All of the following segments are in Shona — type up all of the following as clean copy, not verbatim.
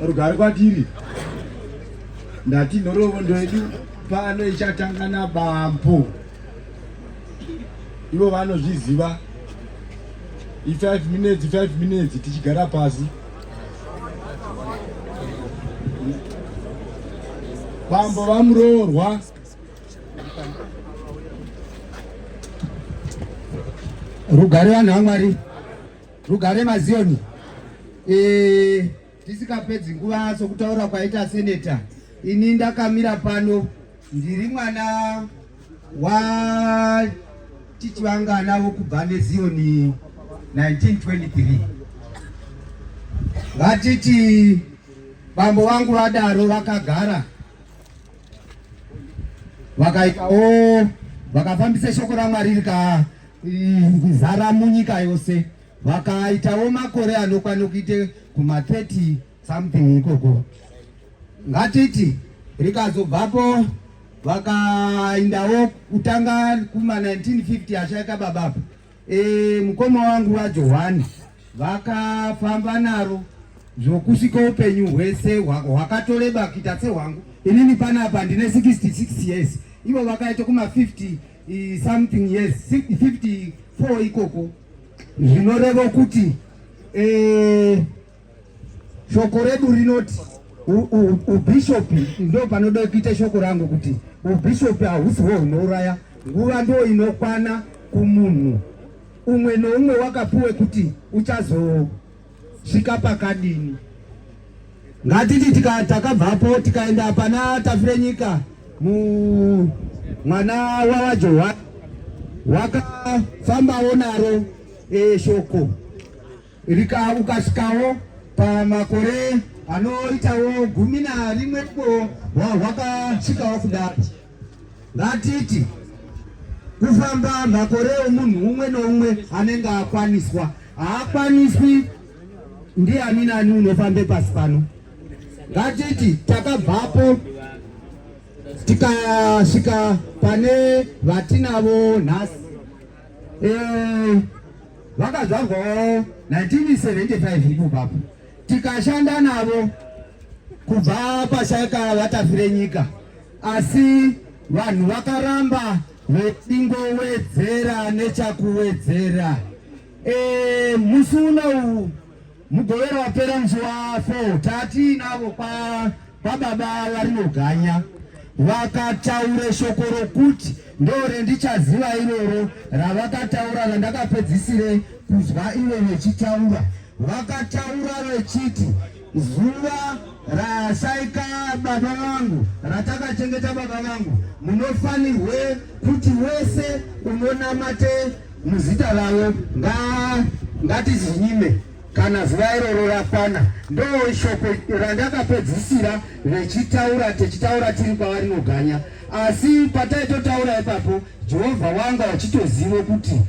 rugare kwatiri ndati nhorovondo yedu pano ichatanga nabambo, ivo vanozviziva. I5 minutes tichigara pasi. Bambo vamuroorwa. Rugare vanhu vaMwari, rugare mazioni. Tisikapedzi nguva sokutaura kwaita seneta, ini ndakamira pano ndiri mwana wa tichivangana vokubva nezioni 1923. Ngatiti bambo vangu vadaro vakagara vakaitawo vakafambisa shoko raMwari rikazara munyika yose, vakaitawo makore anokwana kuite kuma 30 something ikoko. Ngatiti rikazobvapo vakaendawo kutanga kuma 1950 ashaika babapo. Mukoma wangu waJohani vakafamba naro zvokusvika upenyu hwese hwakatoreba kuita sehwangu. Inini panapa ndine 66 years, ivo vakaita kuma 50 something years, 54 ikoko. Zvinoreva kuti shoko redu rinoti ubishopi ndo panoda kuita shoko rangu kuti ubishopi hahusiwo hunouraya, nguva ndo inokwana kumunhu umwe noumwe wakapuwe kuti uchazosvika pakadini. Ngatiti takabvapo tikaenda pana tafire nyika mwana waJohani wakafambawo naro shoko ukasvikawo pamakore anoitawo 11 hwakasvikawo kudaro. Ngatiti kufamba makore omunhu umwe noumwe anenge akwaniswa, haakwaniswi ndiani nani unofambe pasi pano. Ngatiti takabvapo tikasvika pane vatinavo nhasi, vakazvarwawo 1975 ipopapo, tikashanda navo kubva pashaika vatafire nyika, asi vanhu vakaramba vechingowedzera nechakuwedzera. Musi uno mugovera wapera musi wa4 tatinavo pababa varinoganya vakataure shoko rokuti ndo rendichaziva iroro ravakataura randakapedzisire kuzwa ivo vechitaura. Vakataura vechiti zuva rashaika baba vangu, ratakachengeta baba vangu, munofanirwe kuti wese unonamate muzita ravo ngatizinyime kana zuva iroro rakwana. Ndo shoko randakapedzisira vechitaura, techitaura tiri pavarinoganya. Asi pataitotaura ipapo Jehovha wanga wachitoziva kuti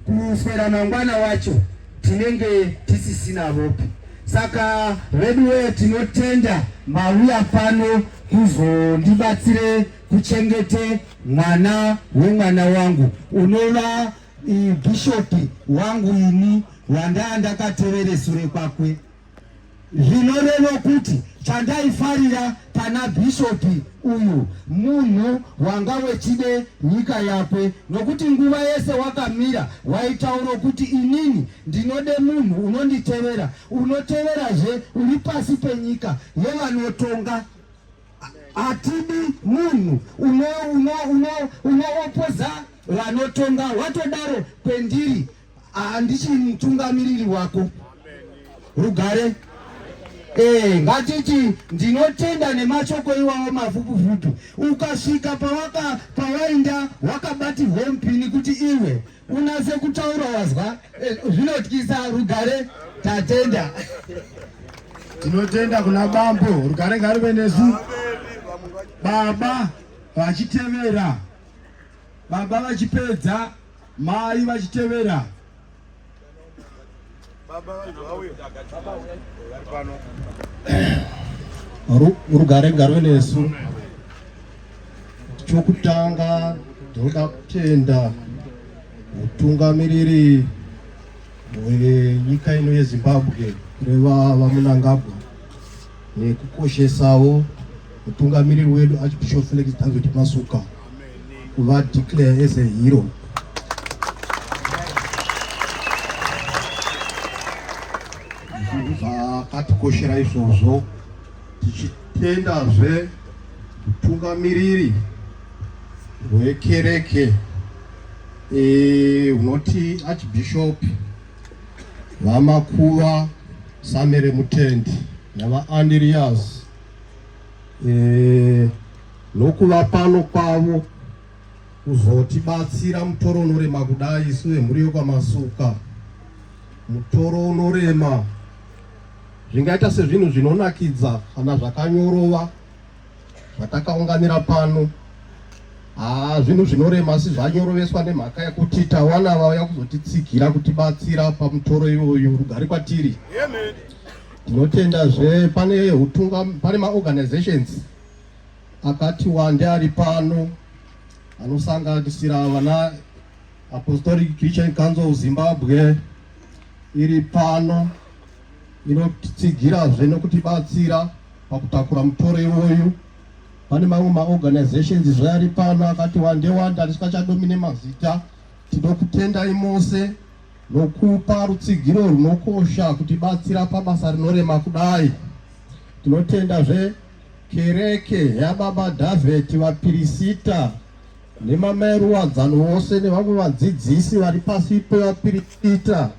kuswera mangwana wacho tinenge tisisina vopi. Saka veduwe tinotenda mauya pano kuzondibatsire kuchengete mwana wemwana wangu unova bishopi wangu ini wanda ndakatevere sure kwakwe. Zvinoreva kuti chandaifarira pana bishopi uyu munhu wanga wechide nyika yakwe, nokuti nguva yese wakamira waitaura kuti inini ndinode munhu unonditevera, unoteverazve uri pasi penyika yevanotonga. Hatidi munhu unoopoza vanotonga. Watodaro pendiri handichi mutungamiriri wako. Rugare. Ngatiti ndinotenda nemashoko iwawo mavhupuvhupu. Ukasvika pawaenda wakabatirwe mpini kuti iwe unase kutaura wazwa zvinotyisa. Rugare tatenda. Tinotenda kuna bambo. Rugare ngarive nesu. Baba vachitevera, baba vachipedza, mai vachitevera. Rugare ngarive nesu. Chokutanga ndoda kutenda mutungamiriri wenyika ino yeZimbabwe kureva vaMunangagwa nekukoshesawo mutungamiriri wedu Archbishop Felix David Masuka kuva declare as a hero. Zvakatikoshera izvozvo, tichitendazve mutungamiriri wekereke unoti Archbishop vaMakuva Samere Mutendi navaAndreas nokuva pano kwavo kuzotibatsira mutoro unorema kudai isu vemhuri yokwaMasuka. Mutoro unorema zvingaita sezvinhu zvinonakidza kana zvakanyorova zvatakaunganira pano. Zvinhu zvinorema asi zvanyoroveswa nemhaka yekuti tawana vauya kuzotitsigira kutibatsira pamutoro iyoyo. Rugare kwatiri. Tinotendazve pane maorganizations akati wande ari pano anosanganisira vana Apostolic Christian Council of Zimbabwe iri pano inotitsigirazve nokutibatsira pakutakura mutoro iyoyo. Pane mamwe maorganizations zvari pano akati wande tisingachadomine mazita. Tinokutendai mose nokupa rutsigiro runokosha kutibatsira pabasa rinorema kudai. Tinotendazve kereke yaBaba David vaPirisita nemameruwadzano wose nevamwe vadzidzisi vari pasi pevaPirisita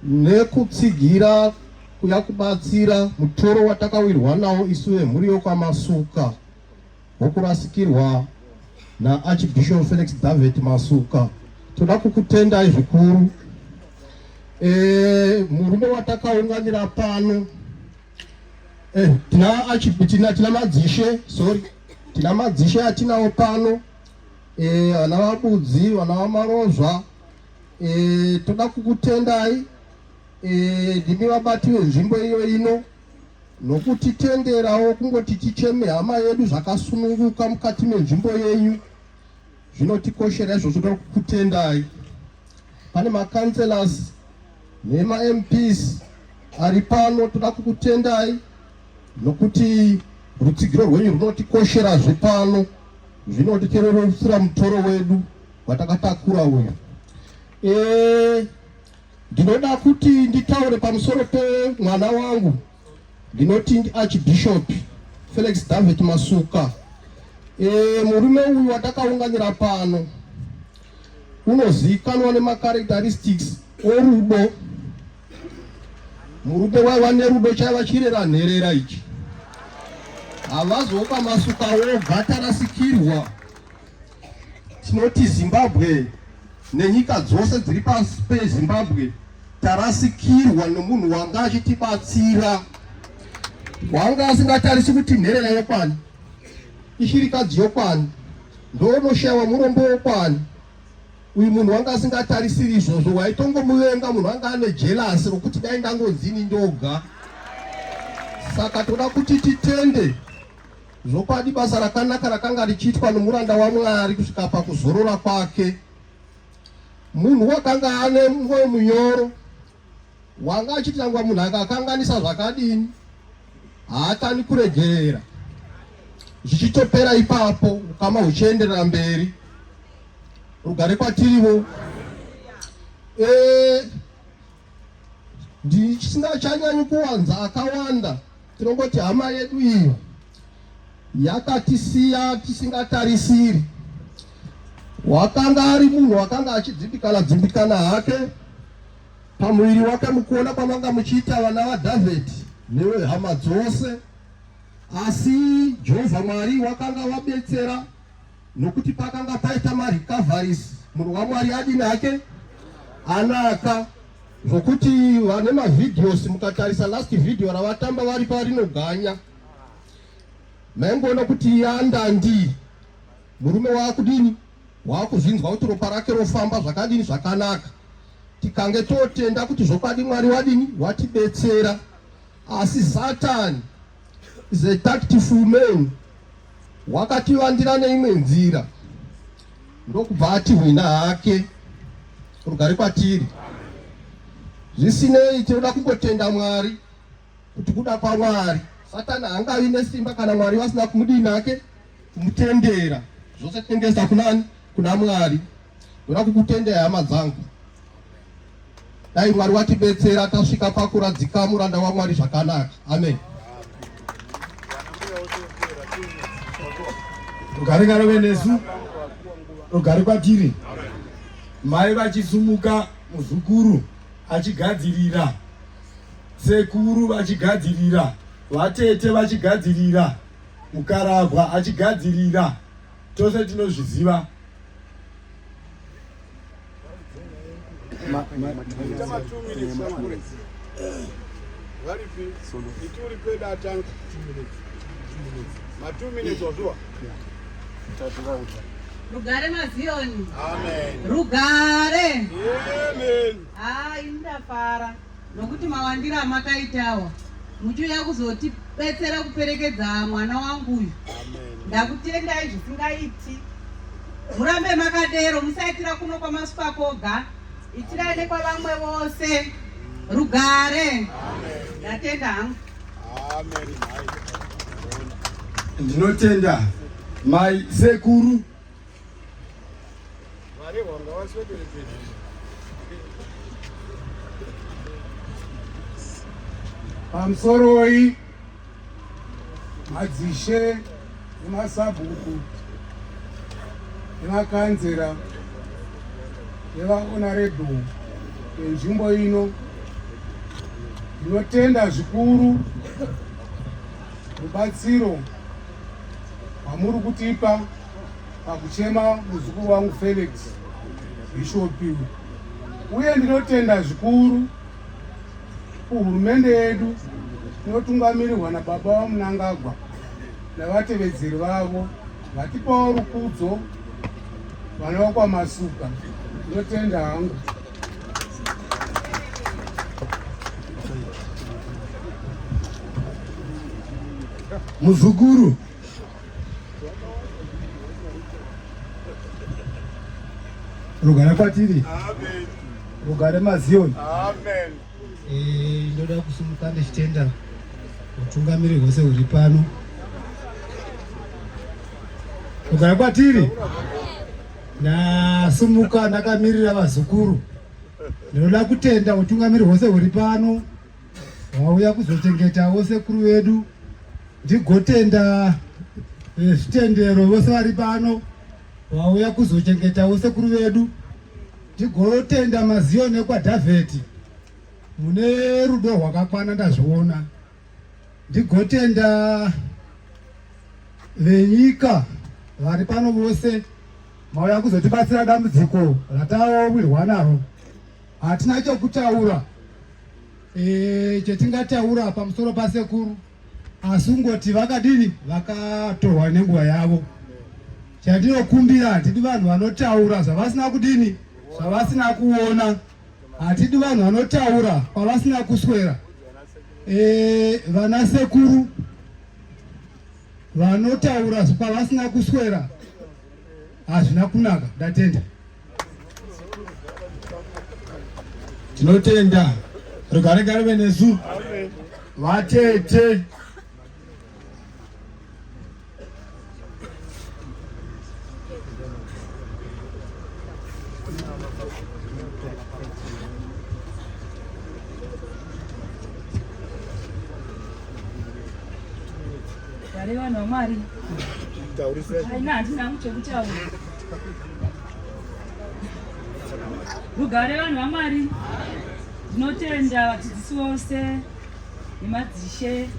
nekutsigira kuya kubatsira mutoro watakawirwa nawo isu vemhuri yokwaMasuka wokurasikirwa naArchbishop Felix David Masuka. Toda kukutendai zvikuru. Murume watakaunganira pano tina madzishe atinawo pano, vana vaBudzi, vana vaMarozva. Toda kukutendai ndimi vabati venzvimbo iyo ino nokutitenderawo kungoti ticheme hama yedu zvakasununguka mukati menzvimbo yenyu. Zvinotikoshera izvozvo. Toda kukutendai. Pane maCouncillors nemaMPs ari pano. Toda kukutendai nokuti rutsigiro rwenyu runotikosherazve pano, zvinotikererusira mutoro wedu watakatakura uyu. Ndinoda kuti nditaure pamusoro pemwana wangu. Ndinoti Archbishop Felix David Masuka. Murume uyu watakaunganira pano unozikanwa nemacharacteristics orudo. Murume waiva nerudo chaiva chirera nherera ichi. Havazopa Masuka woga tarasikirwa. Tinoti Zimbabwe nenyika dzose dziri pasi peZimbabwe tarasikirwa nemunhu wanga achitibatsira, wanga asingatarisi kuti nherera yokwani, ishirikadzi yokwani, ndoonoshayiwa murombo wokwani. Uyu munhu wanga asingatarisiri izvozvo, waitongomuvenga munhu wanga ane jelasi rokuti dai ndangonzini ndoga. Saka toda kuti titende zvokwadi basa rakanaka rakanga richiitwa nomuranda waMwari kusvika pakuzorora kwake. Munhu wakanga ane mwoyo munyoro, wanga achiti nangwa munhu akakanganisa zvakadini haatani kuregerera. Zvichitopera ipapo ukama huchienderera mberi. Rugare kwatiriwo. Ndisingachanyanyi kuwanza akawanda. Tinongoti hama yedu iyo yakatisiya tisingatarisiri. Wakanga ari munhu wakanga achidzimbikana hake pamuviri wake mukuona kwamanga muchiita vana vaDavid nevehama dzose. Asi Jehovha Mwari wakanga wabetsera nokuti pakanga paita marecoveries. Munhu waMwari adini hake anaka zvokuti vane mavideos, mukatarisa last video ravatamba vari parinoganya, maingoona kuti yandandi murume wakudini wakuzvinzwa kuti ropa rake rofamba zvakadini zvakanaka. Tikange totenda kuti zvokwadi Mwari wadini watibetsera. Asi Satan is a tactful man, wakativandira neimwe nzira ndokubva atihwina hake. Rugare kwatiri. zvisinei tinoda kungotenda Mwari kuti kuda kwaMwari Satani haangavi nesimba kana Mwari vasina kumudini nake kumutendera. Zvose tinoendesa kunani? Kuna Mwari. Ndoda kukutendera hama dzangu, dai Mwari watibetsera tasvika pakuradzika muranda waMwari zvakanaka. Amen. Rugare ngaruve nesu, rugare kwatiri. Mai vachisumuka, muzukuru achigadzirira, sekuru vachigadzirira, vatete vachigadzirira, mukaragwa achigadzirira, tose tinozviziva. Rugare mazioni. Amen. Rugare. Amen. Indafara nokuti mawandira makaitawa muchiuya kuzotibetsera kuperekedza mwana wangu uyu. Ndakutendai zvisingaiti, murambe makadero, musaitira kuno kwamaswa koga, itirai nekwavamwe vose. Rugare. Ndatenda hangu. Amen. Ndinotenda mai sekuru pamusoroi madzishe nemasabhuku nemakanzera nevaonarebho enzvimbo ino, ndinotenda zvikuru rubatsiro wamuri kutipa pakuchema muzukuru wangu Felix Bishopi, uye ndinotenda zvikuru kuhurumende yedu inotungamirirwa nababa vaMunangagwa navatevedzeri vavo vatipawo rukudzo vana vakwaMasuka. Ndinotenda hangu. muzukuru rugare kwatiri. Amen. Rugare mazioni. Amen. Ndoda kusumuka ndichitenda utungamiri hwose huri pano. Rugare kwatiri. Ndasumuka ndakamirira vazukuru. Ndinoda kutenda utungamiri hwose huri pano wauya kuzochengetawo sekuru vedu. Ndigotenda zvitendero vose vari pano wauya kuzochengetawo sekuru vedu. Ndigotenda mazioni ekwaDhavheti, mune rudo rwakakwana ndazviona. Ndigotenda venyika vari pano vose mauya kuzotibatsira dambudziko ratawirwa naro. Hatina chokutaura chetingataura pamusoro pasekuru, asi ungoti vakadini, vakatorwa nenguva yavo. Chandinokumbira, hatidi vanhu vanotaura zvavasina kudini, zvavasina kuona. Hatidi vanhu vanotaura pavasina kuswera. Vana sekuru vanotaura pavasina kuswera hazvina kunaka. Ndatenda. Tinotenda. Rugare ngaruve nesu. Vatete Vanhu vaMwari, haina hatina chekutaura. Rugare vanhu vaMwari, ndinotenda vadzidzisi vose nemadzishe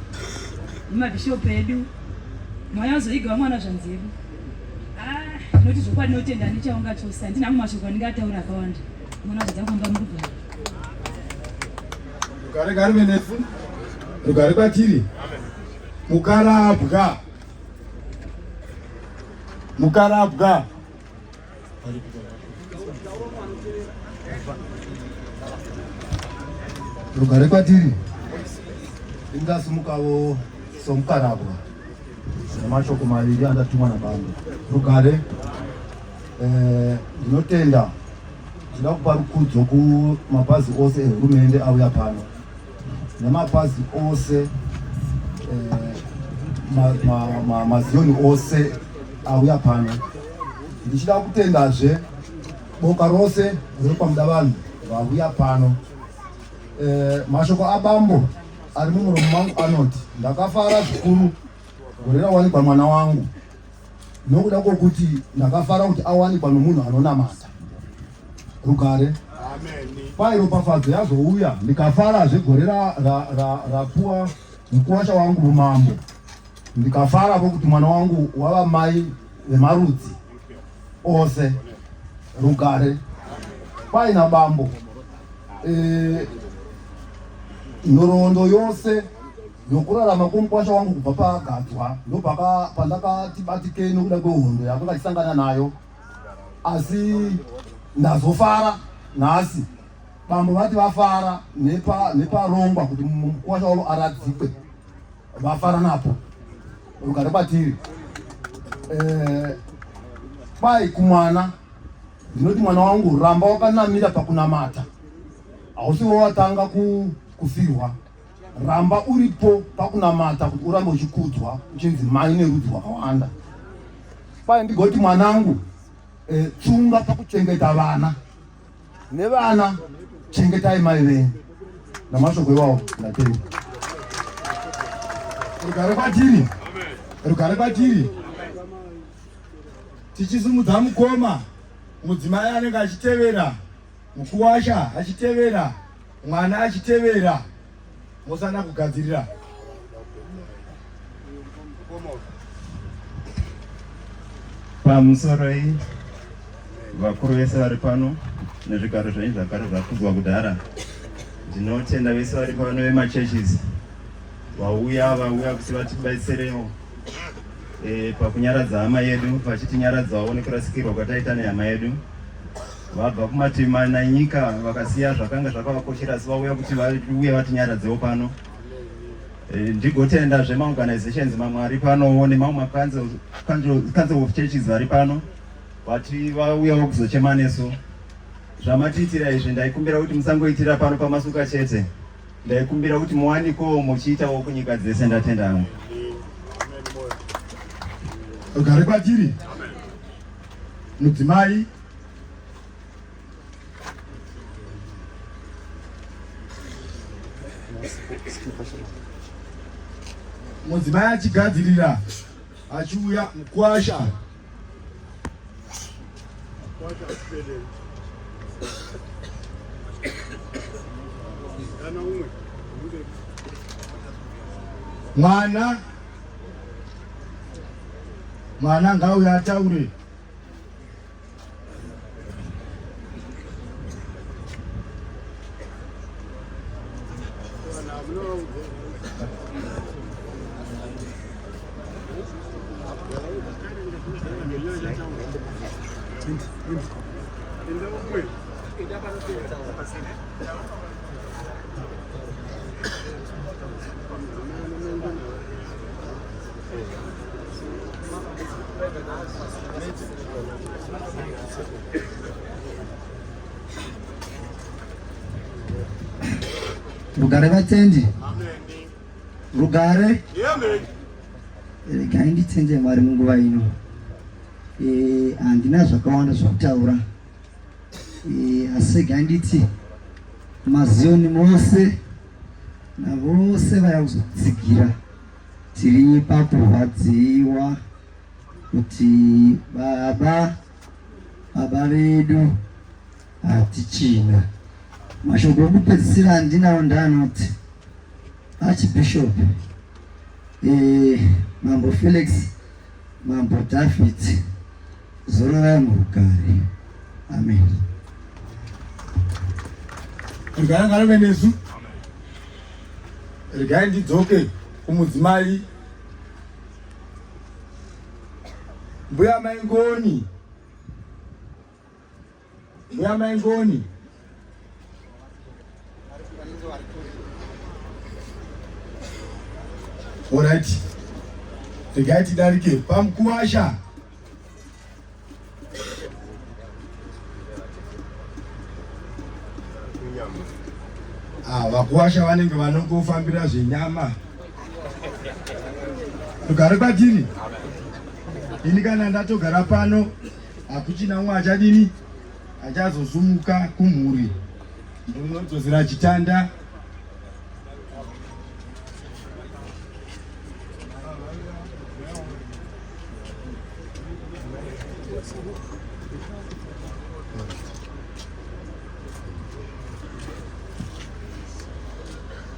nemabhishopu edu, mwaya uzoigawo mwana zvanzi edu. Ndinoti zvokwadi ndinotenda ndichaunga chose, handina amwe mashoko andingataura akawanda. Mwana zvadzakamba murugare. rugare ngaruve nesu. Rugare kwatiri. Mukarabwa. Mukarabwa. Rugare kwatiri. Ndingasumukawo somukarabwa nemashoko maviri andatumwa naBaba. Rugare, ndinotenda Ndinoda kupa rukudzo kumabhazi ose ehurumende auya pano nemabhazi ose maziyoni ose auya pano. Ndichida kutendazve boka rose rokwamuda vanhu vauya pano. Mashoko abambo ari mumuromo mangu anoti ndakafara zvikuru gore rawanikwa mwana wangu, nokuda kwokuti ndakafara kuti awanikwa nomunhu anonamata. Rugare. Pai ropafadzo yazouya ndikafarazve gore rapuwa mukuwasha wangu mumambo. Ndikafara kuti mwana wangu wava mai vemarudzi ose. Rugare. Pai nabambo nhoroondo yose yokurarama kwomukwasha wangu kubva pagadzwa ndopandakati batikei nokuda kwehondo yakanga tisangana nayo, asi ndazofara nhasi. Bambo vati vafara neparongwa kuti mukwasha wavo aradzikwe, vafara napo. Rugare kwatiri. Pai kumwana ndinoti mwana wangu ramba wakanamira pakunamata, hausiwo watanga kufirwa. Ramba uripo pakunamata kuti urambe uchikudzwa uchinzi mai nerudzi rwakawanda. Pai ndigoti mwanangu, tsunga pakuchengeta vana, nevana chengetai mai venyu. Namashoko iwawo ndatenga. Rugare kwatiri. Rugare kwatiri. Tichisumudza mukoma, mudzimai anenge achitevera, mukuwasha achitevera, mwana achitevera, musana kugadzirira. Pamusoro iyi vakuru vese vari pano nezvigaro zvenyu zvakare zvakudzwa kudhara, ndinotenda vese vari pano vemachurches vauya kuti vatibetserewo pakunyaradza hama yedu, vachitinyaradzawo nekurasikirwa kwataita nehama yedu. Vabva kumativi mana enyika vakasiya zvakanga zvakavakoshera, asi vauya kuti vauye vatinyaradzewo pano. Ndigotendazve maorganizations mamwe ari panowo nemamwe council of churches vari pano vati vauyawo kuzochema nesu. Zvamatiitira izvi ndaikumbira kuti musangoitira pano pamasuka chete, ndaikumbira kuti muwanikowo muchiitawo kunyika dzese. Ndatenda. Rugare kwatiri. Mudzimai achigadzirira achiuya mukuwasha. Mwana ngauya ataure. Rugare vatendi. Rugare. Regai nditende Mwari munguva ino. Handina zvakawanda zvokutaura. Asi regai nditi maziyoni mose navose vaya kuzodzigira tiri pakurwadziwa kuti baba vedu hatichina. Mashoko okupedzisira andinawo ndanoti Archbishop Mambo Felix, Mambo David, zororai murugare. Amen. Rugare ngaruve nesu. Regai ndidzoke kumudzimai. Mbuya Maingoni. Mbuya Maingoni. Alright. Regai tidarike pamukuwasha. vakuwasha vanenge vanongofambira zvenyama. Tugare kwatiri. Ini kana ndatogara pano akuchina mwe achadini achazosumuka kumhuri. Ndinodzosera chitanda.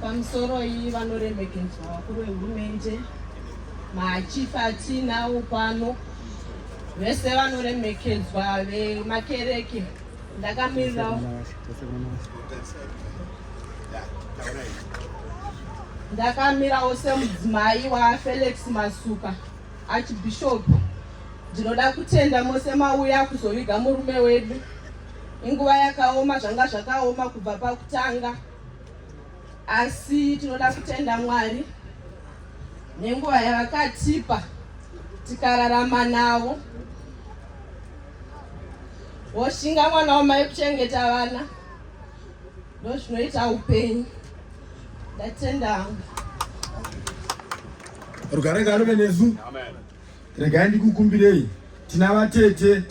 Pamusoro iyi vanoremekedzwa vakuru vehurumende, machifu atinawo pano, vese vanoremekedzwa vemakereke. Ndakamirawo semudzimai waFelix Masuka archbishop. Ndinoda kutenda mose mauya kuzoviga murume wedu. Inguva yakaoma, zvanga zvakaoma kubva pakutanga. Asi tinoda kutenda Mwari nenguva yavakatipa tikararama navo. Woshinga mwana wamai kuchengeta vana ndozvinoita upenyu. Ndatenda hangu. Rugare ngaruve nesu. Regai ndikukumbirei, tina vatete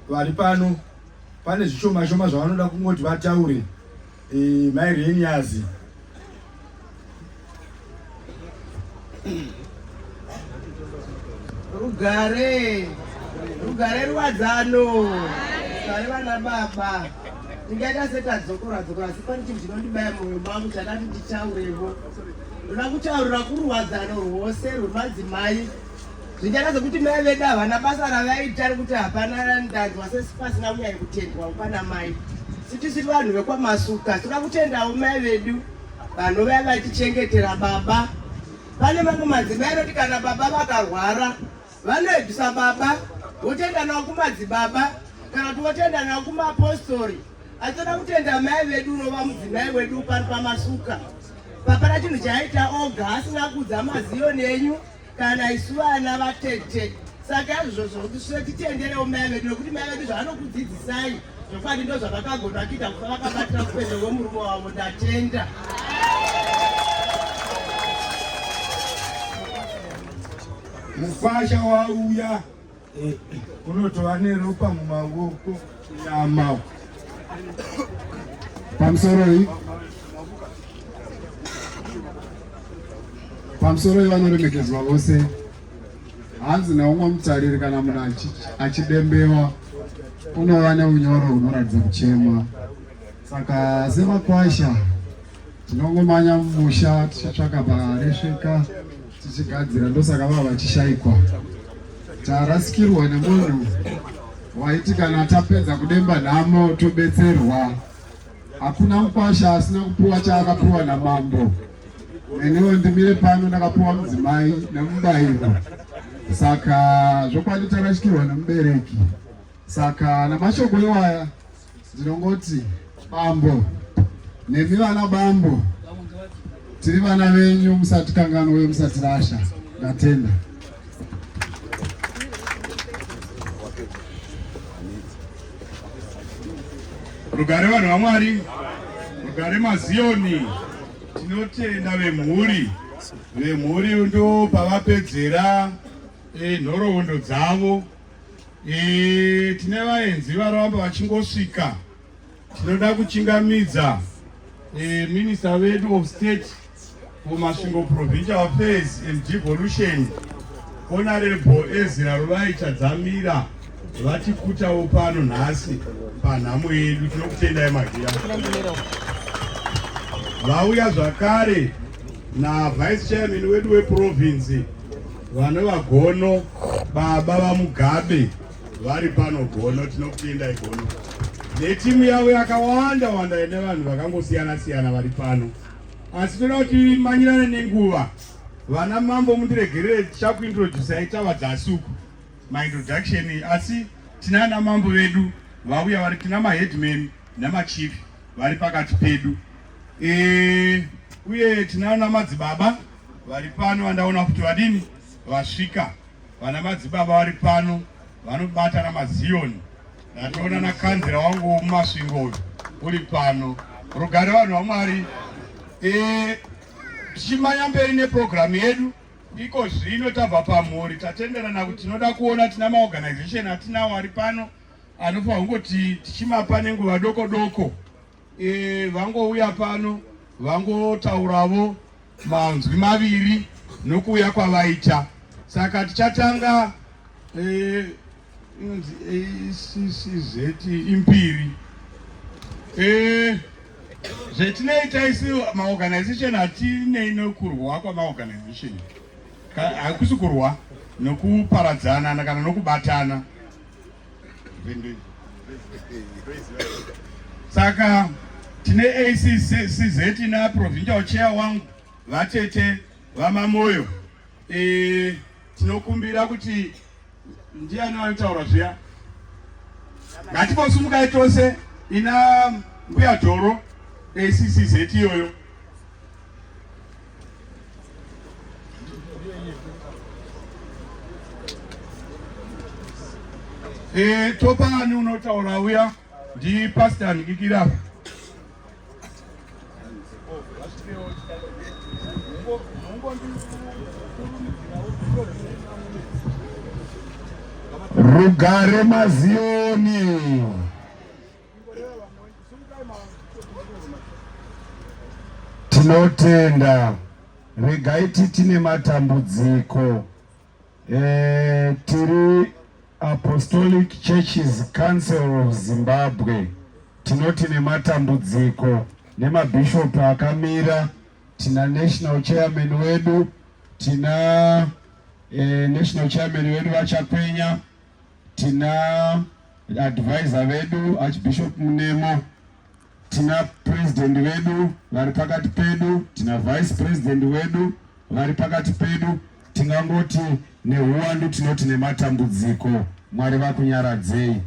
vari pano. Pane zvishoma shoma zvavanoda kungoti vataure. Maireniazi. Rugare ruwadzano. Rugare vana baba. Ndingaita setadzokora asi pane chinhu chinondibaya mwoyo mangu chakati nditaurevo. Ndoda kutaurira kuruwadzano rwose rwemadzimai. Zvinjana zvokuti mai vedu havana basa ravaita rekuti hapana ndanzwa pasina kunyanya kutendwa pana mai. Tisiri vanhu vekwaMasuka, toda kutendawo mai vedu vanova vatichengetera baba. Pane mamwe madzimai anoti kana baba vakarwara vanoebvisa baba votenda nawo kumadzibaba kana kuti votenda nawo kumapostori. Asi toda kutenda mai vedu unova mudzimai wedu pari paMasuka. Papana chinhu chaita oga asina kudza maziyoni enyu kana isu vana vatete. Saka izvozvo titenderewo mai vedu nokuti mai vedu zvavanokudzidzisai zvokwadi ndo zvavakagona kuita kufa vakabatira upenyu hwemurume wavo. Ndatenda. Mufasha wauya unotova neropa mumaoko nyama. Pamusoro vanoremekedzwa vose. Hanzi naumwe mutariri kana munhu achidembewa unova neunyoro hunoratidza kuchema. Saka semakwasha tinongomanya mumusha tichitsvaka paresveka tichigadzira, ndosaka vava vachishayikwa. Tarasikirwa nemunhu waiti kana tapedza kudemba nhamo tobetserwa. Hakuna mukwasha asina kupuwa chaakapuwa namambo. Nenewo ndimire pano ndakapuwa mudzimai nemubayiro. Saka zvokwadi tarashikirwa nemubereki. Saka namashoko iwaya ndinongoti bambo nemi vana bambo tiri vana venyu, musati kanganwe musati rasha. Ndatenda. Rugare vanhu vaMwari, rugare maziyoni. Tinotenda vemhuri ndo pavapedzera nhoroondo dzavo. Tine vaenzi varamba vachingosvika. Tinoda kuchingamidza Minister wedu of State for Masvingo Provincial Affairs and Devolution, Honorable Ezra Ruvaita Dzamira, vatikutawo pano nhasi panhamo yedu. Tinokutendai Magira. Vauya zvakare na Vice Chairman wedu weprovince vanova Gono, baba vaMugabe vari pano Gono. Tinokutendai Gono netimu yavo yakawanda wanda ine vanhu vakangosiyana siyana vari pano. Asi toda kuti manyirane nenguva. Vana mambo mundiregerere tichakuintroducai tavadzasuku maintroduction. Asi tinana mambo vedu vauya vari, tina maheadman namachief vari pakati pedu. Uye tinaona madzibaba vari pano vandaona kuti vadini vasvika. Vana madzibaba vari pano vanobata namaziyoni. Ndatoona nakanzira wangu mumasvingo uri pano. Rugare vanhu vaMwari, tichimanya mberi nepurogiramu yedu. Iko zvino tabva pamhuri tatenderana kuti tinoda kuona tina maorganization atinawo ari pano anofa kungoti tichimapa nenguva doko doko vangouya pano vangotauravo manzwi maviri nokuuya kwavaita. Saka tichatanga ACCZ impiri. Zvetinoita isi maorganization hatinei nokurwa kwamaorganization, hakusi kurwa nokuparadzana kana nokubatana. Saka tine ACCZ na provincial chair wangu vatete vamamoyo. Tinokumbira kuti ndiani anotaura zviya, ngatimbosumukai tose. Ina mbuya Dhoro ACCZ iyoyo. Topani unotaura uya ndi Pastor Nikikira. Rugare Mazioni. Tinotenda. Regaiti tine matambudziko. Tiri Apostolic Churches Council of Zimbabwe. Tinoti nematambudziko nemabishop akamira. Tina national chairman wedu, tina national chairman wedu vachakwenya, tina advisor wedu Archbishop Munemo, tina president wedu vari pakati pedu, tina vice president wedu vari pakati pedu. Tingangoti nehuwandu tinoti nematambudziko. Mwari vakunyaradzei.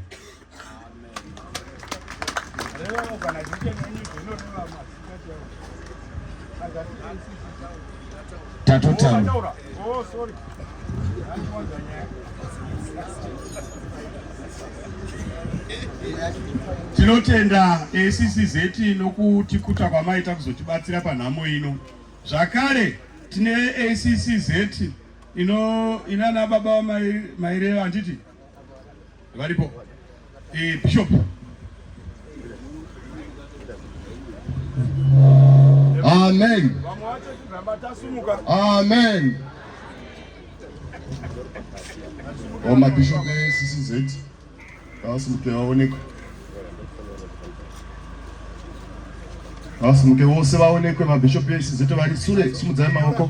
Tatotanga. Tinotenda ACCZ nokutikuta kwamaita kuzotibatsira panhamo ino. Zvakare tine ACCZ inana baba vamaireva anditi varipo, bishop. Amen. Amen. Mabishop ACCZ ngawasimuke vaonekwe. Ngawasimuke vose vaonekwe mabishop ACCZ vari sure. Simudzai maoko.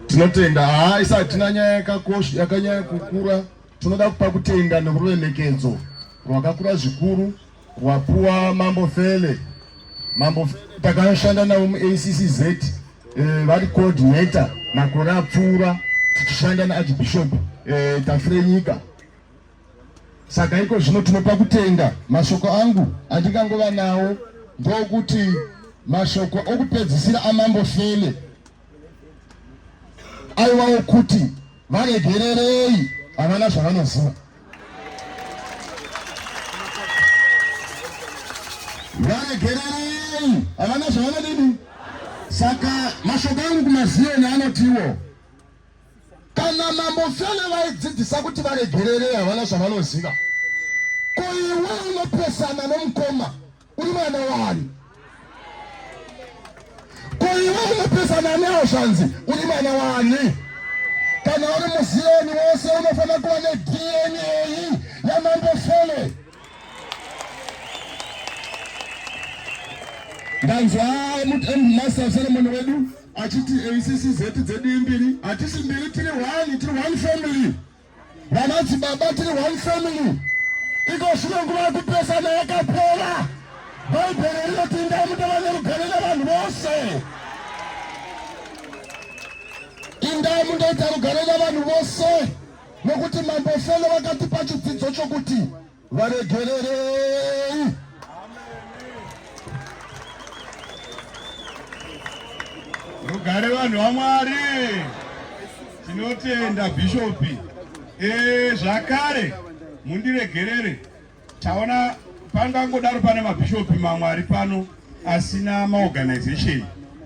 Tinotenda isati tina nyaya yakanyanya kukura. Tinoda kupa kutenda noruremekedzo rwakakura zvikuru rwapuwa Mambo Fele. Mambo takashanda navo mu-ACCZ vari coordinator makore apfuura tichishanda naArchbishop Tafrenyika. Saka iko zvino tinopa kutenda. Mashoko angu andingangova nawo ndokuti mashoko okupedzisira aMambo Fele aiwawo kuti varegererei, havana zvavanoziva. Varegererei, havana zvavanodini. Saka mashoko angu kuMazioni anotiwo kana Mambo Fele vaidzidzisa kuti varegererei havana zvavanoziva, ko iwe unopesana nomukoma uri mwana wani? Ko iwe unopesana neozvanzi uri mwana wani? Kana uri muZioni wose unofanira kuva neDNA yaMambo Fele. Ndanzwa Master Solomon wedu achiti ACCZ dzedu imbiri, hatisi mbiri, tiri one family. Vanadzi baba tiri one family. Iko zvino nguva yekupesana yakapera. Bhaibheri rinoti inda mutava nerugare navanhu vose. Inda mundoita rugare navanhu vose. Nokuti Mambo Fele vakatipa chidzidzo chokuti varegererei. Rugare vanhu vaMwari. Tinotenda bishopi. Zvakare mundiregerere, taona pangangodaro pane mabishopi mamwe ari pano asina maorganization.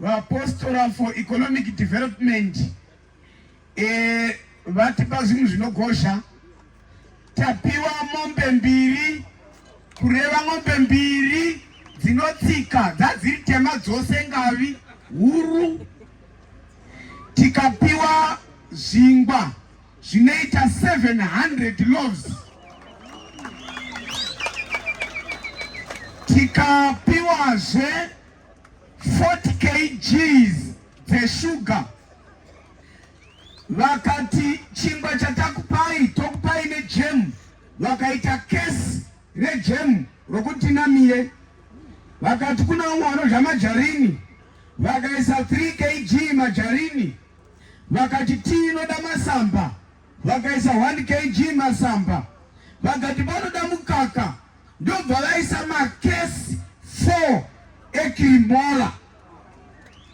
vapostora for economic development vatipa zvinhu zvinogosha. Tapiwa mombe 2 kureva mombe 2 dzinotsika dzadziri tema dzose ngavi huru. Tikapiwa zvingwa zvinoita 700 loaves. Tikapiwazve 40 kgs dzeshuga. Vakati chingwa chatakupai tokupai nejemu, vakaita kesi rejemu rokuti namire. Vakati kuna umwe anodya majarini, vakaisa 3 kg majarini. Vakati tii inoda masamba, vakaisa 1 kg masamba. Vakati vanoda mukaka, ndobva vaisa makesi 4 ekirimola.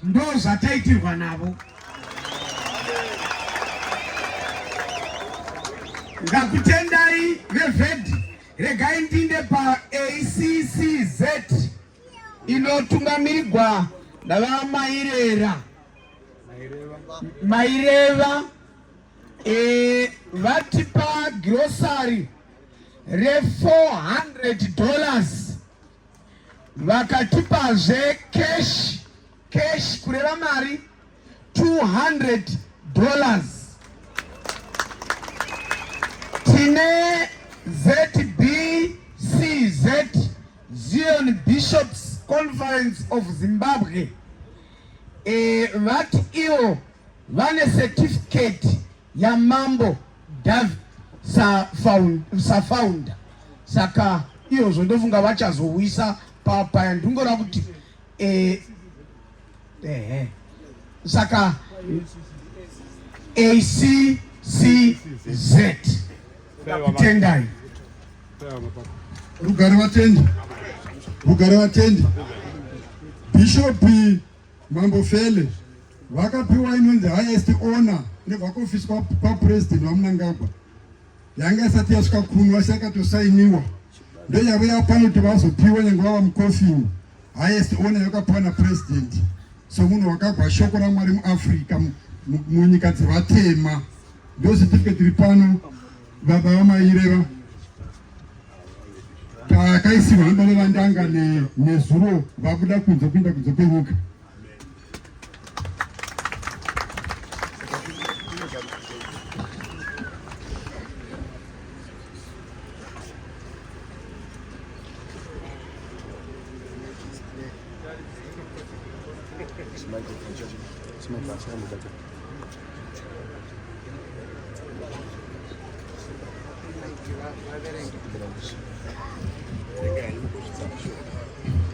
Ndo zvataitirwa navo. Ngakutendai veVED, regai ndinde pa ACCZ inotungamirirwa navamaireva. Maireva vatipa grocery re $400. Vakatipazve cash kureva mari $200. Tine ZBCZ, Zion Bishops Conference of Zimbabwe, vati iwo vane certificate ya Mambo David Safounder. Saka iyo zondofunga vachazowisa papa ndungora kuti saka ACCZ. Tendai. Rugare vatendi. Bishop Mambo Fele vakapiwa inonzi highest honor nevakaofisi papresident vaMnangagwa. Yanga isati yasvika kunwa yakatosainiwa. Ndo yave yapano kuti vazopiwa nyange vava mukofini. Highest honor yakapiwa napresident. So munhu wakagwa shoko raMwari muAfrica munyika dzevatema. Ndo certificate iri pano baba vamaireva. Takaisiwa hamba nevandanga nezuro vakuda kunze kuinda kunze kwenyika.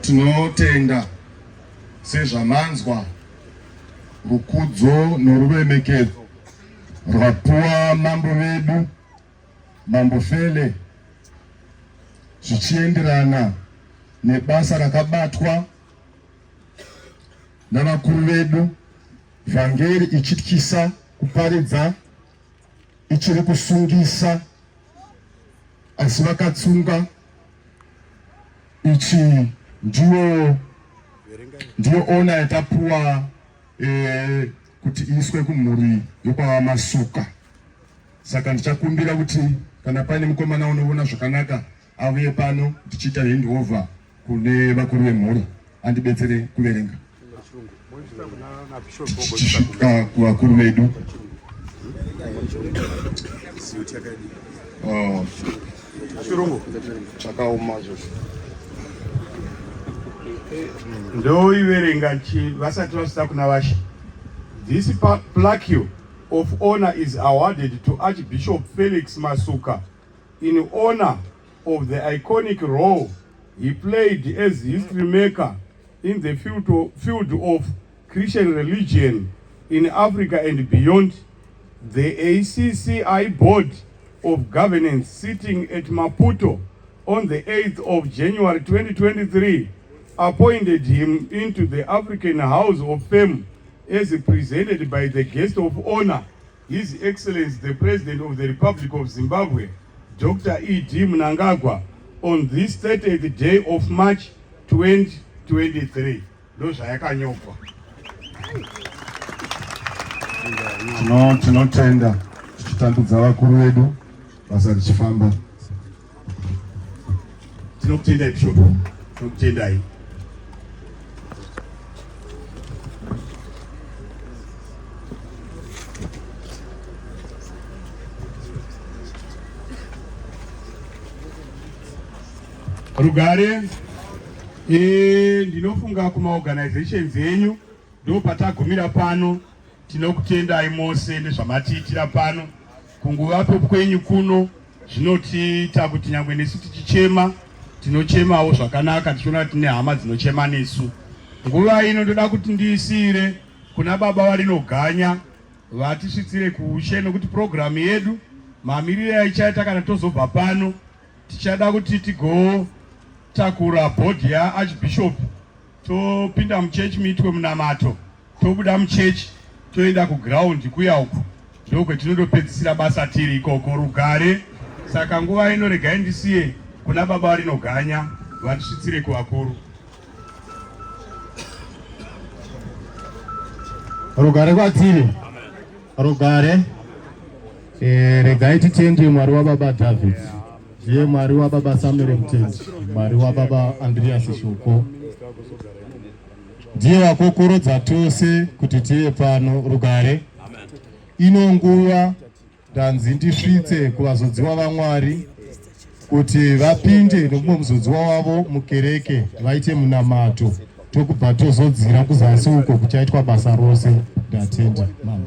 Tinotenda sezvamanzwa rukudzo noruremekedzo rwapuwa mambo vedu Mambo Fele zvichienderana nebasa rakabatwa navakuru vedu, vhangeri ichityisa kuparidza, ichiri kusungisa asi vakatsunga. Ichi ndiyo ona yatapuwa kuti iswe kumhuri yokwamasuka. Saka ndichakumbira kuti kana paine mukomana unoona zvakanaka auye pano tichiita handover kune vakuru vemhuri andibetsere kuverenga tichisvika kuvakuru vedu. Chakaoma zvozvo ndoiverenga vasati vasvika kuna vasha. This plaque of honor is awarded to Archbishop Felix Masuka in honor of the iconic role he played as history maker in the field of Christian religion in Africa and beyond. The ACCI Board of Governance sitting at Maputo on the 8th of January 2023 appointed him into the African House of Fame as presented by the guest of honor, His Excellency the President of the Republic of Zimbabwe, Dr. E.D. Mnangagwa, on this 30th day of March 2023. Those are yakanyokwa. tinotenda tichitandudza vakuru vedu basa richifamba. Tinokutendai Bishop, tinokutendai. Rugare, ndinofunga kumaorganizations enyu ndopatagumira pano. Tinokutendai mose nezvamatiitira pano. Kunguvapo kwenyu kuno zvinotiita kuti nyangwe nesu tichichema tinochemawo zvakanaka, tichiona tine hama dzinochema nesu. Nguva ino ndoda kuti ndiisire kuna baba varinoganya vatisvitsire kuushe, nokuti programu yedu mamiriro aichaita kana tozobva pano tichada kuti tigotakura bhodhi yaarchbishop topinda muchechi muitwe munamato, tobuda muchechi toenda kuground kuya uku ndokwetindopedzisira basa tiri ikoko Rugare. Saka nguva ino regai ndisiye kuna baba varinoganya vatisvitsire kuvakuru. Rugare kwatiri. Rugare. Regai titende Mwari wababa David, ndiye Mwari wababa Samuel Mtendi, Mwari wababa Andreas Shoko, ndiye wakokorodza tose kuti tive pano. Rugare, ino nguva ndanzi ndisvitse kuvazodziwa vaMwari kuti vapinde nomumuzodziwa wavo mukereke vaite munamato, tokubva tozodzira kuzasi uko kuchaitwa basa rose. Ndatenda mama.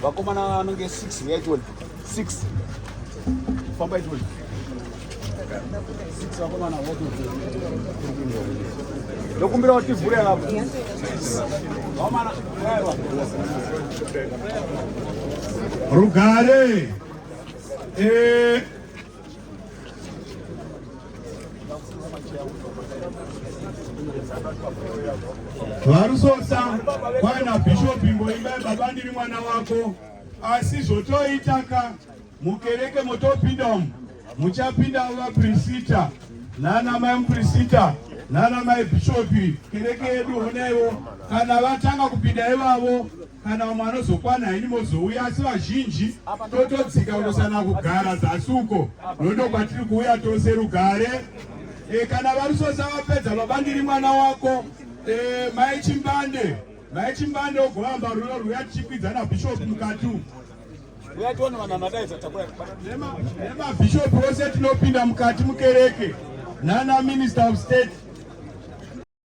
Vakomana vanenge 6 vaitwa 6 famba itwa 6 vakomana voto ndokumbira kuti tivhure hapo vakomana aiwa Rugare, varusosa kwana Bishop ngoimba baba ndiri mwana wako, asi zvotoitaka mukereke motopinda umu muchapinda vaPrisita nana mai muPrisita nana mai Bishop. Kereke yedu honaiwo kana vatanga kupinda ivavo kana mwana zokwana ini mozouya, asi vazhinji totodzika kundosana kugara zasi uko nondo kwatiri kuuya tose. Rugare, kana varusosa vapedza baba ndiri mwana wako, mai Chimbande ogohamba rulo rwuya tichikwidza naBishop mukati nema Bishop vose tinopinda mukati mukereke nana Minister of State